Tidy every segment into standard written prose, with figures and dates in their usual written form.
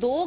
2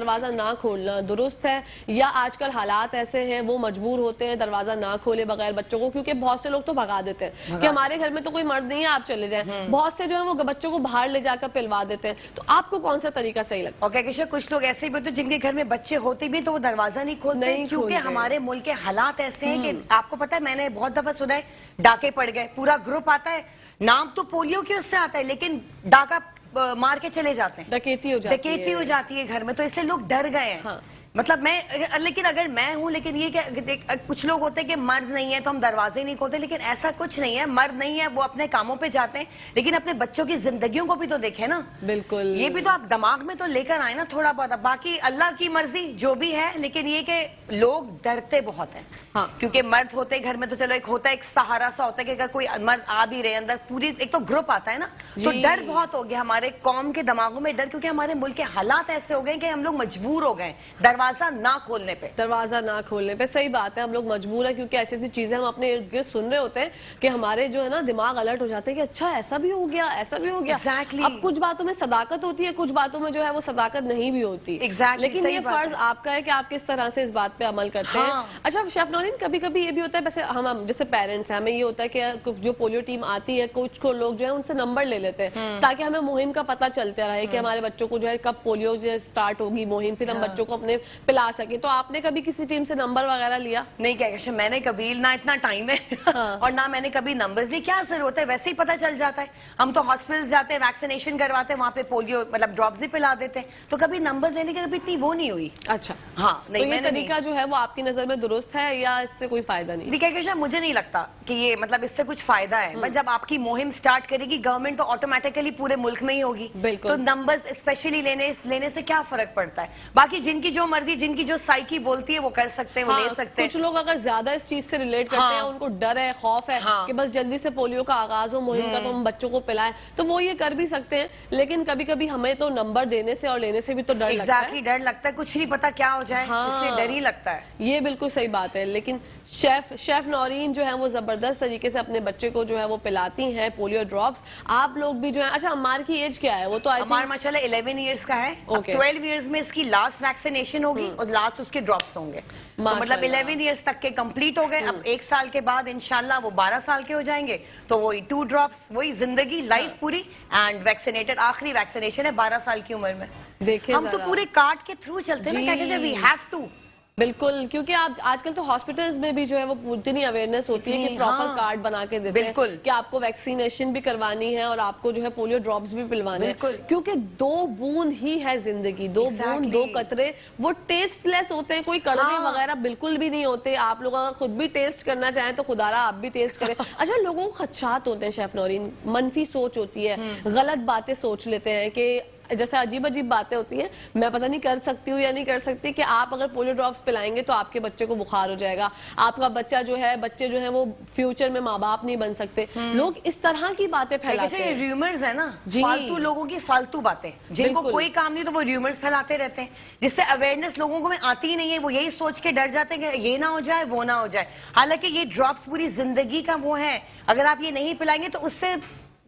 دروازہ نہ کھولنا درست ہے یا آج کل حالات ایسے ہیں وہ مجبور ہوتے ہیں دروازہ نہ کھولے بغیر بچوں کو, کیونکہ بہت سے لوگ تو بھگا دیتے ہیں کہ ہمارے گھر میں تو کوئی مرد نہیں ہے آپ چلے جائیں, بہت سے جو ہے وہ بچوں کو باہر لے جا کر پلوا دیتے ہیں. تو آپ کو کون سا طریقہ صحیح لگتا ہے؟ اوکے کچھ لوگ ایسے بھی ہوتے ہیں جن کے گھر میں بچے ہوتے بھی تو وہ دروازہ نہیں کھولتے کیونکہ ہمارے ملک کے حالات ایسے ہیں کہ آپ کو پتا ہے میں نے بہت دفعہ سنا ہے ڈاکے پڑ گئے, پورا گروپ آتا ہے, نام تو پولیو کے اس سے آتا ہے لیکن ڈاکہ مار کے چلے جاتے ہیں, ڈکیتی ہو جاتی ہے گھر میں, تو اس لیے لوگ ڈر گئے ہیں. مطلب لیکن اگر میں ہوں, لیکن یہ کہ کچھ لوگ ہوتے ہیں کہ مرد نہیں ہے تو ہم دروازے نہیں کھولتے, لیکن ایسا کچھ نہیں ہے, مرد نہیں ہے وہ اپنے کاموں پہ جاتے ہیں لیکن اپنے بچوں کی زندگیوں کو بھی تو دیکھیں نا. بالکل, یہ بھی تو آپ دماغ میں تو لے کر آئے نا تھوڑا بہت. باقی اللہ کی مرضی جو بھی ہے, لیکن یہ کہ لوگ ڈرتے بہت ہیں کیونکہ مرد ہوتے گھر میں تو چلو ایک ہوتا ہے, ایک سہارا سا ہوتا ہے کہ اگر کوئی مرد آ بھی رہے اندر, پوری ایک تو گروپ آتا ہے نا, تو ڈر بہت ہو گیا ہمارے قوم کے دماغوں میں ڈر, کیونکہ ہمارے ملک کے حالات ایسے ہو گئے کہ ہم لوگ مجبور ہو گئے دروازہ نہ کھولنے پہ. دروازہ نہ کھولنے پہ صحیح بات ہے, ہم لوگ مجبور ہیں کیونکہ ایسی ایسی چیزیں ہم اپنے ارد گرد سن رہے ہوتے ہیں کہ ہمارے جو ہے نا دماغ الرٹ ہو جاتے ہیں کہ اچھا ایسا بھی ہو گیا, ایسا بھی ہو گیا. اب کچھ باتوں میں صداقت ہوتی ہے, کچھ باتوں میں جو ہے وہ صداقت نہیں بھی ہوتی, لیکن یہ فرض آپ کا ہے کہ آپ کس طرح سے اس بات پہ عمل کرتے ہیں. اچھا شیف نورین, کبھی کبھی یہ بھی ہوتا ہے, ویسے ہم جیسے پیرنٹس ہیں ہمیں یہ ہوتا ہے کہ جو پولیو ٹیم آتی ہے کچھ کو لوگ جو ہے ان سے نمبر لے لیتے ہیں تاکہ ہمیں مہم کا پتہ چلتا رہے کہ ہمارے بچوں کو جو ہے کب پولیو سٹارٹ ہوگی مہم, پھر ہم بچوں کو اپنے پلا سکیں. تو آپ نے کبھی کسی ٹیم سے نمبر وغیرہ لیا؟ نہیں کیا میں نے کبھی نہ اتنا ٹائم ہے اور نہ میں نے کبھی نمبرز لی, کیا ضرورت ہے, ویسے ہی پتہ چل جاتا ہے. ہم تو ہاسپٹلز جاتے ہیں, ویکسینیشن کرواتے ہیں, وہاں پہ پولیو مطلب ڈراپس ہی پلا دیتے ہیں, تو کبھی نمبرز لینے کی کبھی اتنی وہ نہیں ہوئی. اچھا ہاں, نہیں, یہ طریقہ جو ہے وہ آپ کی نظر میں درست ہے یا اس سے کوئی فائدہ نہیں؟ دیکھیں مجھے نہیں لگتا کہ یہ مطلب اس سے کچھ فائدہ ہے, بٹ جب آپ کی مہم سٹارٹ کرے گی گورنمنٹ تو آٹومیٹکلی پورے ملک میں ہی ہوگی, تو نمبرز اسپیشلی لینے سے کیا فرق پڑتا ہے. باقی جن کی جو مرضی, جن کی جو سائیکی بولتی ہے وہ کر سکتے ہیں, وہ لے سکتے ہیں. کچھ لوگ اگر زیادہ اس چیز سے ریلیٹ کرتے ہیں, ان کو ڈر ہے, خوف ہے کہ بس جلدی سے پولیو کا آغاز ہو مہم کا تو ہم بچوں کو پلائیں, تو وہ یہ کر بھی سکتے ہیں, لیکن کبھی کبھی ہمیں تو نمبر دینے سے اور لینے سے بھی تو ڈر لگتا ہے. ایگزیکٹلی, ڈر لگتا ہے, کچھ نہیں پتا کیا ہو جائے, اس لیے ڈر ہی لگتا ہے. یہ بالکل صحیح بات ہے. لیکن شیف نورین جو ہے وہ زبردست طریقے سے اپنے بچے کو جو ہے وہ پلاتی ہیں پولیو ڈراپس. آپ لوگ بھی جو ہیں, اچھا عمار کی ایج کیا ہے؟ وہ تو عمار ماشاءاللہ 11 ایئرس کا ہے, 12 ایئرس میں اس کی لاسٹ ویکسینیشن ہوگی اور لاسٹ اس کے ڈراپس ہوں گے, تو مطلب 11 ایئرس تک کے کمپلیٹ ہو گئے. اب 1 سال کے بعد انشاءاللہ وہ 12 سال کے ہو جائیں گے, تو وہی 2 ڈراپس, وہی زندگی لائف پوری, اینڈ ویکسینیٹڈ. آخری ویکسینیشن ہے 12 سال کی عمر میں. ہم تو پورے کارڈ کے تھرو چلتے ہیں نا, کیا وی ہیو ٹو. بالکل, کیونکہ آج کل تو ہاسپٹلز میں بھی جو ہے وہ اتنی اویئرنیس ہوتی ہے کہ پراپر کارڈ بنا کے دیتے ہیں کہ آپ کو ویکسینیشن بھی کروانی ہے اور آپ کو جو ہے پولیو ڈراپس بھی پلوانے ہیں, کیونکہ 2 بوند ہی ہے زندگی, 2 بوند 2 قطرے, وہ ٹیسٹ لیس ہوتے ہیں, کوئی کڑوے وغیرہ بالکل بھی نہیں ہوتے. آپ لوگ اگر خود بھی ٹیسٹ کرنا چاہیں تو خدارا آپ بھی ٹیسٹ کریں. اچھا لوگوں کو خدشات ہوتے ہیں شیف نورین, منفی سوچ ہوتی ہے, غلط باتیں سوچ لیتے ہیں کہ جیسے عجیب باتیں ہوتی ہیں, میں پتہ نہیں کر سکتی ہوں یا نہیں کر سکتی, کہ آپ اگر پولیو ڈراپس پلائیں گے تو آپ کے بچے کو بخار ہو جائے گا, آپ کا بچہ جو ہے, بچے جو ہیں وہ فیوچر میں ماں باپ نہیں بن سکتے. لوگ اس طرح کی باتیں پھیلاتے ہیں. یہ ریومرز ہیں نا, فالتو لوگوں کی فالتو باتیں, جن کو کوئی کام نہیں تو وہ ریومرز پھیلاتے رہتے ہیں, جس سے اویئرنیس لوگوں کو میں آتی ہی نہیں ہے. وہ یہی سوچ کے ڈر جاتے ہیں کہ یہ نہ ہو جائے, وہ نہ ہو جائے. حالانکہ یہ ڈراپس پوری زندگی کا وہ ہے, اگر آپ یہ نہیں پلائیں گے تو اس سے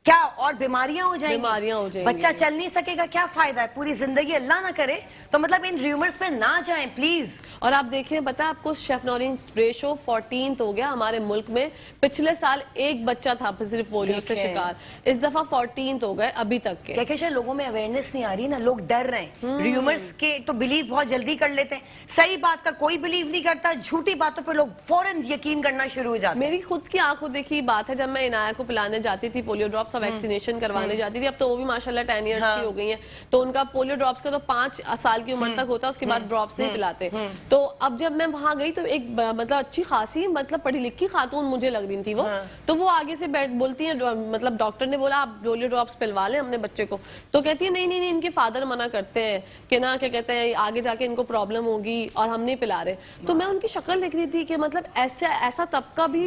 کیا اور بیماریاں ہو جائیں گی, بچہ چل نہیں سکے گا, کیا فائدہ ہے, پوری زندگی اللہ نہ کرے. تو مطلب ان ریومرز پہ نہ جائیں پلیز. اور آپ دیکھیں, پتا آپ کو شیف نورین ریشو 14 ہو گیا ہمارے ملک میں. پچھلے سال 1 بچہ تھا صرف پولیو سے شکار, اس دفعہ 14 ہو گئے ابھی تک کے. کیا لوگوں میں اویئرنیس نہیں آ رہی نا, لوگ ڈر رہے ہیں. ریومرز کے تو بلیو بہت جلدی کر لیتے ہیں, صحیح بات کا کوئی بلیو نہیں کرتا, جھوٹی باتوں پہ لوگ فوراً یقین کرنا شروع ہو جاتے ہیں. میری خود کی آنکھوں دیکھی بات ہے, جب میں عنایہ کو پلانے جاتی تھی پولیو ڈراپس اور ویکسینیشن کروانے جاتی تھی, اب تو وہ بھی ماشاءاللہ 10 ایئرس کی ہو گئی ہیں, تو ان کا پولیو ڈراپس کا تو 5 سال کی عمر تک ہوتا ہے, اس کے بعد ڈراپس نہیں پلاتے. تو اب جب میں وہاں گئی تو ایک مطلب اچھی خاصی مطلب پڑھی لکھی خاتون مجھے لگ رہی تھی وہ, تو وہ آگے سے بولتی ہیں, مطلب ڈاکٹر نے بولا آپ پولیو ڈراپس پلوا لیں اپنے بچے کو, تو کہتی ہے نہیں ان کے فادر منع کرتے ہیں کہ نا, کیا کہتے ہیں آگے جا کے ان کو پرابلم ہوگی اور ہم نہیں پلا رہے. تو میں ان کی شکل دیکھ رہی تھی کہ مطلب ایسا طبقہ بھی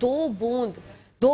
2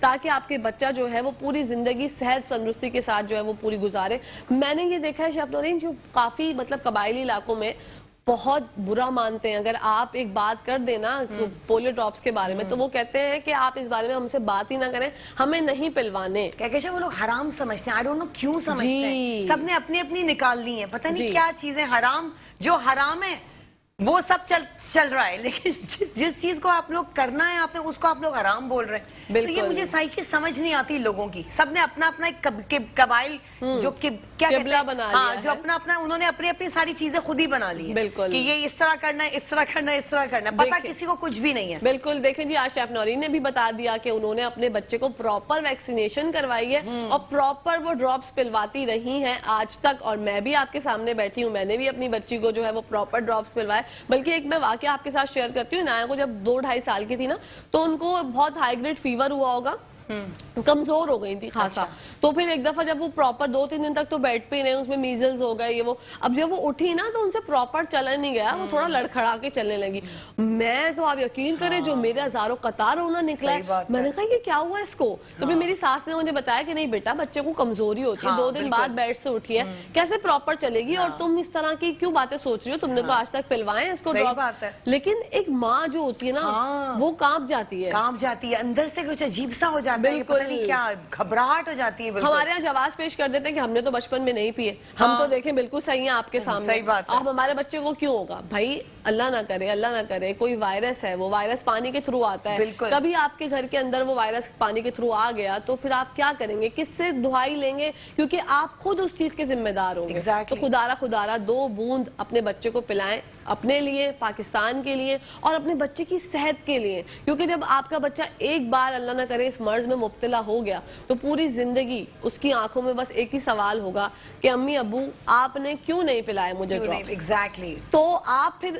تاکہ آپ کے بچہ جو ہے وہ پوری زندگی صحت تندرستی کے ساتھ جو ہے وہ پوری گزارے. میں نے یہ دیکھا ہے شیف نورین جو کافی مطلب قبائلی علاقوں میں بہت برا مانتے ہیں اگر آپ ایک بات کر دیں نا پولیو ڈراپس کے بارے میں تو وہ کہتے ہیں کہ آپ اس بارے میں ہم سے بات ہی نہ کریں, ہمیں نہیں پلوانے. کہکشا وہ لوگ حرام سمجھتے ہیں, آئی ڈونٹ نو کیوں سمجھتے ہیں, سب نے اپنی اپنی نکالنی ہے, پتہ نہیں کیا چیزیں حرام, جو حرام ہے وہ سب چل رہا ہے, لیکن جس چیز کو آپ لوگ کرنا ہے آپ نے اس کو آپ لوگ حرام بول رہے ہیں. تو یہ مجھے سائیکی سمجھ نہیں آتی لوگوں کی. سب نے اپنا اپنا ایک قبائل جو کیا کہتے ہیں, ہاں جو اپنا اپنا انہوں نے اپنی اپنی ساری چیزیں خود ہی بنا لی ہیں کہ یہ اس طرح کرنا ہے, اس طرح کرنا ہے, اس طرح کرنا ہے, پتہ کسی کو کچھ بھی نہیں ہے. بالکل دیکھیں جی, آج شیف نورین نے بھی بتا دیا کہ انہوں نے اپنے بچے کو پراپر ویکسینیشن کروائی ہے اور پراپر وہ ڈراپس پلواتی رہی ہیں آج تک, اور میں بھی آپ کے سامنے بیٹھی ہوں, میں نے بھی اپنی بچی کو جو ہے وہ پراپر ڈراپس پلوائے. بلکہ ایک میں واقعہ آپ کے ساتھ شیئر کرتی ہوں, نایا کو جب 2-2.5 سال کی تھی نا تو ان کو بہت ہائی گریڈ فیور ہوا ہوگا, کمزور ہو گئی تھی خاصا. تو پھر ایک دفعہ جب وہ پراپر 2-3 دن تک تو بیڈ پہ ہی رہے, اس میں میزلز ہو گئے یہ وہ, اب جب وہ اٹھی نا تو ان سے پراپر چلا نہیں گیا, وہ تھوڑا لڑکھڑا کے چلنے لگی. میں تو آپ یقین کریں جو میرے ہزاروں قطار رونا نکلا ہے, میں نے کہا یہ کیا ہوا اس کو. تو پھر میری ساس نے مجھے بتایا کہ نہیں بیٹا بچے کو کمزوری ہوتی ہے, 2 دن بعد بیڈ سے اٹھی ہے, کیسے پراپر چلے گی, اور تم اس طرح کی کیوں باتیں سوچ رہی ہو, تم نے تو آج تک پلوائے ہیں اس کو ڈراپ. لیکن ایک ماں جو ہوتی ہے نا وہ کانپ جاتی ہے اندر سے کچھ عجیب سا ہو جاتا ہے, پتہ نہیں کیا گھبراہٹ ہو جاتی ہے. ہمارے یہاں جواز پیش کر دیتے ہیں کہ ہم نے تو بچپن میں نہیں پیے, ہم تو دیکھیں بالکل صحیح ہیں آپ کے سامنے, اب ہمارے بچے کو کیوں ہوگا. بھائی اللہ نہ کرے کوئی وائرس ہے, وہ وائرس پانی کے تھرو آتا ہے, کبھی آپ کے گھر کے اندر وہ وائرس پانی کے تھرو آ گیا تو پھر آپ کیا کریں گے, کس سے دہائی لیں گے, کیونکہ آپ خود اس چیز کے ذمہ دار ہوں گے. تو خدارہ 2 بوند اپنے بچے کو پلائیں, اپنے لیے, پاکستان کے لیے, اور اپنے بچے کی صحت کے لیے. کیونکہ جب آپ کا بچہ ایک بار اللہ نہ کرے اس مرض میں مبتلا ہو گیا تو پوری زندگی اس کی آنکھوں میں بس ایک ہی سوال ہوگا کہ امی ابو آپ نے کیوں نہیں پلائے مجھے ڈراپس. تو آپ پھر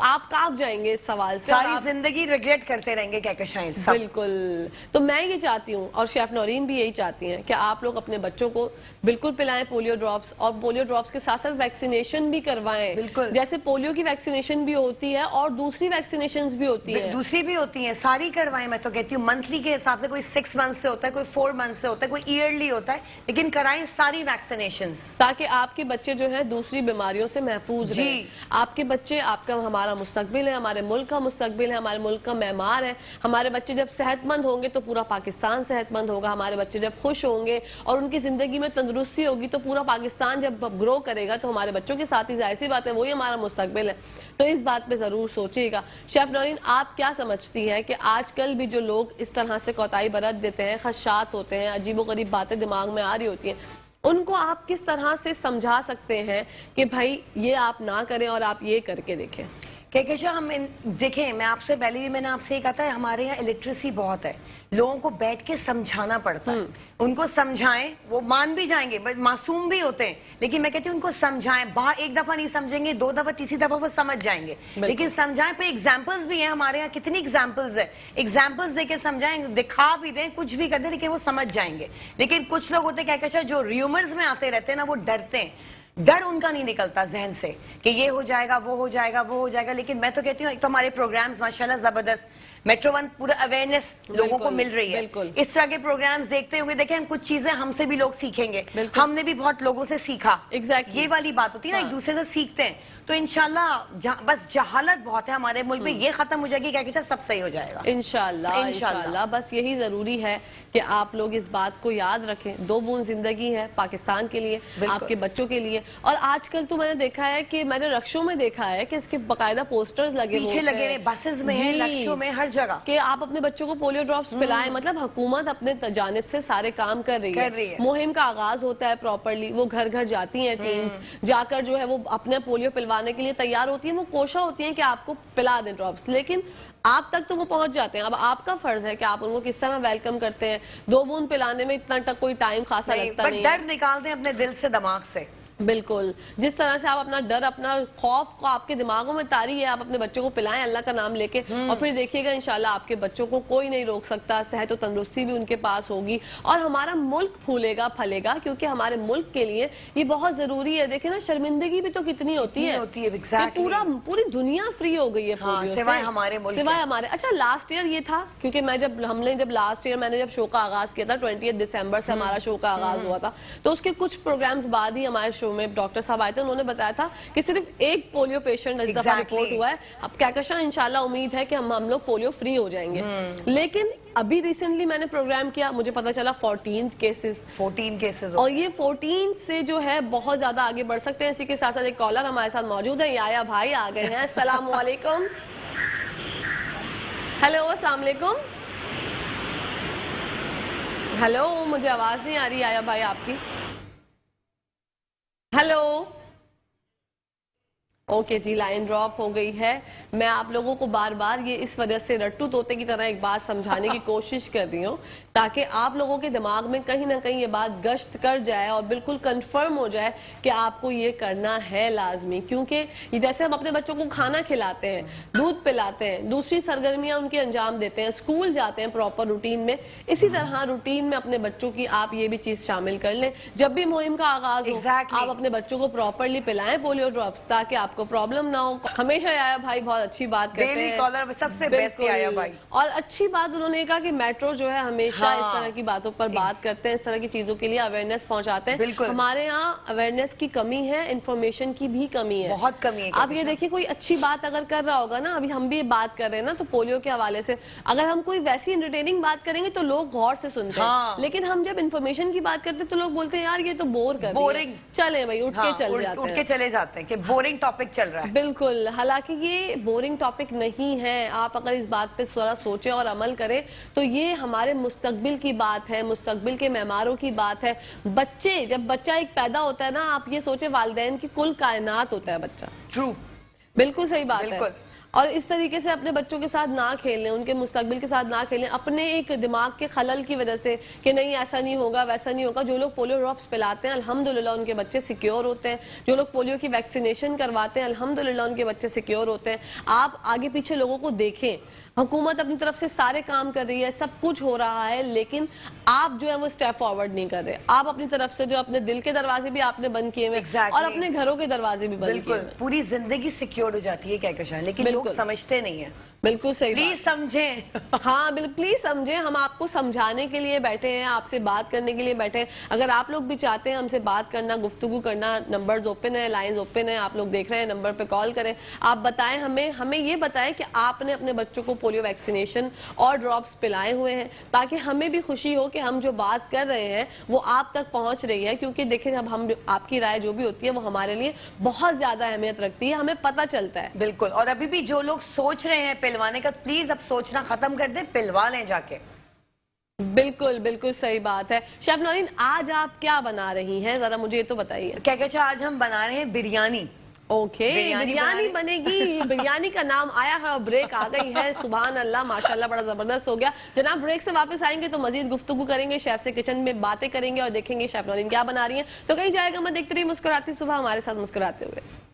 آپ کانپ جائیں گے اس سوال سے, ساری زندگی ریگریٹ کرتے رہیں گے کہکشائیں. بالکل. تو میں یہ چاہتی ہوں اور شیف نورین بھی یہی چاہتی ہیں کہ آپ لوگ اپنے بچوں کو بالکل پلائیں پولیو ڈراپس, اور پولیو ڈراپس کے ساتھ ساتھ ویکسینیشن بھی کروائیں. جیسے پولیو کی ویکسینیشن بھی ہوتی ہے اور دوسری ویکسینیشنز بھی ہوتی ہیں, دوسری بھی ہوتی ہیں, ساری کروائیں. میں تو کہتی ہوں منتھلی کے حساب سے, کوئی 6 منتھ سے ہوتا ہے, کوئی 4 منتھ سے ہوتا ہے, کوئی ایئرلی ہوتا ہے, لیکن کرائیں ساری ویکسینیشنز تاکہ آپ کے بچے جو ہیں دوسری بیماریوں سے محفوظ رہیں. آپ کے بچے آپ کا ہمارا مستقبل ہے, ہمارے ملک کا مستقبل ہے, ہمارے ملک کا معمار ہے. ہمارے بچے جب صحت مند ہوں گے تو پورا پاکستان صحت مند ہوگا. ہمارے بچے جب خوش ہوں گے اور ان کی زندگی میں تندرستی ہوگی تو پورا پاکستان جب گرو کرے گا تو ہمارے بچوں کے ساتھ ہی ظاہر سی بات ہے وہی ہمارا مستقبل ہے. تو اس بات پہ ضرور سوچیے گا. شیف نورین آپ کیا سمجھتی ہے کہ آج کل بھی جو لوگ اس طرح سے کوتاہی برت دیتے ہیں, خدشات ہوتے ہیں, عجیب و غریب باتیں دماغ میں آ رہی ہوتی ہیں, ان کو آپ کس طرح سے سمجھا سکتے ہیں کہ بھائی یہ آپ نہ کریں اور آپ یہ کر کے دیکھیں؟ کہکشا ہم دیکھیں, میں آپ سے پہلے بھی میں نے آپ سے یہ کہا تھا, ہمارے یہاں الٹریسی بہت ہے, لوگوں کو بیٹھ کے سمجھانا پڑتا ہے. ان کو سمجھائیں, وہ مان بھی جائیں گے, معصوم بھی ہوتے ہیں, لیکن میں کہتی ہوں ان کو سمجھائیں. ایک دفعہ نہیں سمجھیں گے, 2 دفعہ, تیسری دفعہ وہ سمجھ جائیں گے, لیکن سمجھائیں. پہ ایگزامپلز بھی ہیں ہمارے یہاں, کتنی ایگزامپلز ہیں, ایگزامپلز دے کے سمجھائیں, دکھا بھی دیں, کچھ بھی کر دیں, لیکن وہ سمجھ جائیں گے. لیکن کچھ لوگ ہوتے ہیں کہکشا جو ریومرز میں آتے رہتے ہیں نا, وہ ڈرتے ہیں, ڈر ان کا نہیں نکلتا ذہن سے کہ یہ ہو جائے گا, وہ ہو جائے گا, وہ ہو جائے گا. لیکن میں تو کہتی ہوں ایک تو ہمارے پروگرامز ماشاءاللہ زبردست, میٹرو 1 پورا اویئرنیس لوگوں کو مل رہی ہے. اس طرح کے پروگرامز دیکھتے ہوئے دیکھیں, ہم کچھ چیزیں ہم سے بھی لوگ سیکھیں گے, ہم نے بھی بہت لوگوں سے سیکھا. یہ والی بات ہوتی ہے نا, ایک دوسرے سے سیکھتے ہیں. تو انشاءاللہ بس جہالت بہت ہے ہمارے ملک میں, یہ ختم ہو جائے گی, کیا سب صحیح ہو جائے گا انشاءاللہ. بس یہی ضروری ہے کہ آپ لوگ اس بات کو یاد رکھیں, 2 بوند زندگی ہے پاکستان کے لیے, آپ کے بچوں کے لیے. اور آج کل تو میں نے دیکھا ہے کہ میں نے رکشوں میں دیکھا ہے کہ اس کے باقاعدہ پوسٹرز لگے پیچھے لگے ہیں, بسز میں ہیں, رکشوں میں, ہر جگہ, کہ آپ اپنے بچوں کو پولیو ڈراپس پلائیں. مطلب حکومت اپنے جانب سے سارے کام کر رہی ہے. مہم کا آغاز ہوتا ہے پراپرلی, وہ گھر گھر جاتی ہیں ٹیمز, جا کر جو ہے وہ اپنے پولیو پلوانے کے لیے تیار ہوتی ہیں, وہ کوشاں ہوتی ہیں کہ آپ کو پلا دیں ڈراپس, لیکن آپ تک تو وہ پہنچ جاتے ہیں. اب آپ کا فرض ہے کہ آپ ان کو کس طرح ویلکم کرتے ہیں. 2 بوند پلانے میں اتنا کوئی ٹائم خاصا لگتا نہیں, ڈر نکال دیں اپنے دل سے, دماغ سے. بالکل جس طرح سے آپ اپنا ڈر اپنا خوف کو آپ کے دماغوں میں تاری ہے آپ اپنے بچوں کو پلائیں اللہ کا نام لے کے اور پھر دیکھیے گا انشاءاللہ آپ کے بچوں کو کوئی نہیں روک سکتا صحت و تندرستی بھی ان کے پاس ہوگی اور ہمارا ملک پھولے گا پھلے گا کیونکہ ہمارے ملک کے لیے یہ بہت ضروری ہے دیکھیں نا شرمندگی بھی تو کتنی ہوتی ہے پوری دنیا فری ہو گئی ہے سوائے ہمارے ملک سوائے ہمارے اچھا لاسٹ ایئر یہ تھا کیونکہ ہم نے جب لاسٹ ایئر میں نے جب شو کا آغاز کیا تھا 20 دسمبر سے ہمارا شو کا آغاز ہوا تھا تو اس کے کچھ پروگرامز بعد ہی ہمارے شو میں ڈاکٹر صاحب آئے تھے انہوں نے بتایا تھا کہ صرف ایک پولیو پیشنٹ اس دفعہ رپورٹ ہوا ہے اب کہکشاں انشاءاللہ امید ہے کہ ہم لوگ پولیو فری ہو جائیں گے لیکن ابھی ریسنٹلی میں نے پروگرام کیا مجھے پتا چلا 14 کیسز اور یہ 14 سے جو ہے بہت زیادہ آگے بڑھ سکتے ہیں اسی کے ساتھ ساتھ ایک کالر ہمارے ساتھ موجود ہے یایا بھائی آ گئے ہیں السلام علیکم ہیلو السلام علیکم ہیلو مجھے آواز نہیں آ رہی یایا بھائی آپ کی ہیلو اوکے جی لائن ڈراپ ہو گئی ہے میں آپ لوگوں کو بار بار یہ اس وجہ سے رٹو طوطے کی طرح ایک بات سمجھانے کی کوشش کر رہی ہوں تاکہ آپ لوگوں کے دماغ میں کہیں نہ کہیں یہ بات گشت کر جائے اور بالکل کنفرم ہو جائے کہ آپ کو یہ کرنا ہے لازمی کیونکہ یہ جیسے ہم اپنے بچوں کو کھانا کھلاتے ہیں دودھ پلاتے ہیں دوسری سرگرمیاں ان کی انجام دیتے ہیں اسکول جاتے ہیں پراپر روٹین میں اسی طرح روٹین میں اپنے بچوں کی آپ یہ بھی چیز شامل کر لیں جب بھی مہم کا آغاز ہو آپ اپنے بچوں کو پراپرلی پلائیں پولیو ڈراپس تاکہ آپ کو پرابلم نہ ہو ہمیشہ آیا بھائی بہت اچھی بات کرتے ہیں سب سے بیسٹ آیا بھائی اور اچھی بات انہوں نے کہا کہ میٹرو جو ہے ہمیشہ اس طرح کی باتوں پر بات کرتے ہیں اس طرح کی چیزوں کے لیے اویئرنیس پہنچاتے ہیں ہمارے ہاں اویئرنیس کی کمی ہے انفارمیشن کی بھی کمی ہے بہت کمی ہے آپ یہ دیکھیں کوئی اچھی بات اگر کر رہا ہوگا نا ابھی ہم بھی یہ بات کر رہے ہیں نا تو پولیو کے حوالے سے اگر ہم کوئی ویسی انٹرٹیننگ بات کریں گے تو لوگ غور سے سنتے ہیں لیکن ہم جب انفارمیشن کی بات کرتے ہیں تو لوگ بولتے ہیں یار یہ تو بور کر رہی ہے چلیں بھائی اٹھ کے چلے جاتے ہیں کہ بورنگ ٹاپک چل رہا ہے بالکل حالانکہ یہ بورنگ ٹاپک نہیں ہے آپ اگر اس بات پہ ذرا سوچیں اور عمل کریں تو یہ ہمارے مستقبل کی بات ہے مستقبل کے معماروں کی بات ہے جب بچہ ایک پیدا ہوتا ہے نا آپ یہ سوچیں والدین کی کل کائنات ہوتا ہے بچہ ٹرو بالکل صحیح بات ہے اور اس طریقے سے اپنے بچوں کے ساتھ نہ کھیلیں ان کے مستقبل کے ساتھ نہ کھیلیں اپنے ایک دماغ کے خلل کی وجہ سے کہ نہیں ایسا نہیں ہوگا ویسا نہیں ہوگا جو لوگ پولیو ڈراپس پلاتے ہیں الحمدللہ ان کے بچے سیکیور ہوتے ہیں جو لوگ پولیو کی ویکسینیشن کرواتے ہیں الحمدللہ ان کے بچے سیکیور ہوتے ہیں آپ آگے پیچھے لوگوں کو دیکھیں حکومت اپنی طرف سے سارے کام کر رہی ہے سب کچھ ہو رہا ہے لیکن آپ جو ہے وہ سٹیپ فارورڈ نہیں کر رہے آپ اپنی طرف سے جو اپنے دل کے دروازے بھی آپ نے بند کیے ہوئے اور اپنے گھروں کے دروازے بھی بند کیے ہوئے پوری زندگی سیکیور ہو جاتی ہے کہکشاں لیکن لوگ سمجھتے نہیں ہیں بالکل صحیح پلیز سمجھیں ہاں بالکل پلیز سمجھیں ہم آپ کو سمجھانے کے لیے بیٹھے ہیں آپ سے بات کرنے کے لیے بیٹھے ہیں اگر آپ لوگ بھی چاہتے ہیں ہم سے بات کرنا گفتگو کرنا نمبرز اوپن ہیں لائنز اوپن ہیں آپ لوگ دیکھ رہے ہیں نمبر پہ کال کریں آپ بتائیں ہمیں یہ بتائیں کہ آپ نے اپنے بچوں کو پولیو ویکسینیشن اور ڈراپس پلائے ہوئے ہیں تاکہ ہمیں بھی خوشی ہو کہ ہم جو بات کر رہے ہیں وہ آپ تک پہنچ رہی ہے کیونکہ دیکھیں جب ہم آپ کی رائے جو بھی ہوتی ہے وہ ہمارے لیے بہت زیادہ اہمیت رکھتی ہے ہمیں پتہ چلتا ہے بالکل اور ابھی بھی جو لوگ سوچ رہے ہیں پلوانے کا پلیز اب سوچنا ختم کر دیں پلوا لیں جا کے بالکل بالکل صحیح بات ہے شیف نورین آج آپ کیا بنا رہی ہیں ذرا مجھے یہ تو بتائیے کہکشاں آج ہم بنا رہے ہیں بریانی اوکے بریانی بنے گی بریانی کا نام آیا ہے اور بریک آ گئی ہے سبحان اللہ ماشاءاللہ بڑا زبردست ہو گیا جناب بریک سے واپس آئیں گے تو مزید گفتگو کریں گے شیف سے کچن میں باتیں کریں گے اور دیکھیں گے شیف نورین کیا بنا رہی ہیں تو کہیں جائے گا میں دیکھتے رہی مسکراتی صبح ہمارے ساتھ مسکراتے ہوئے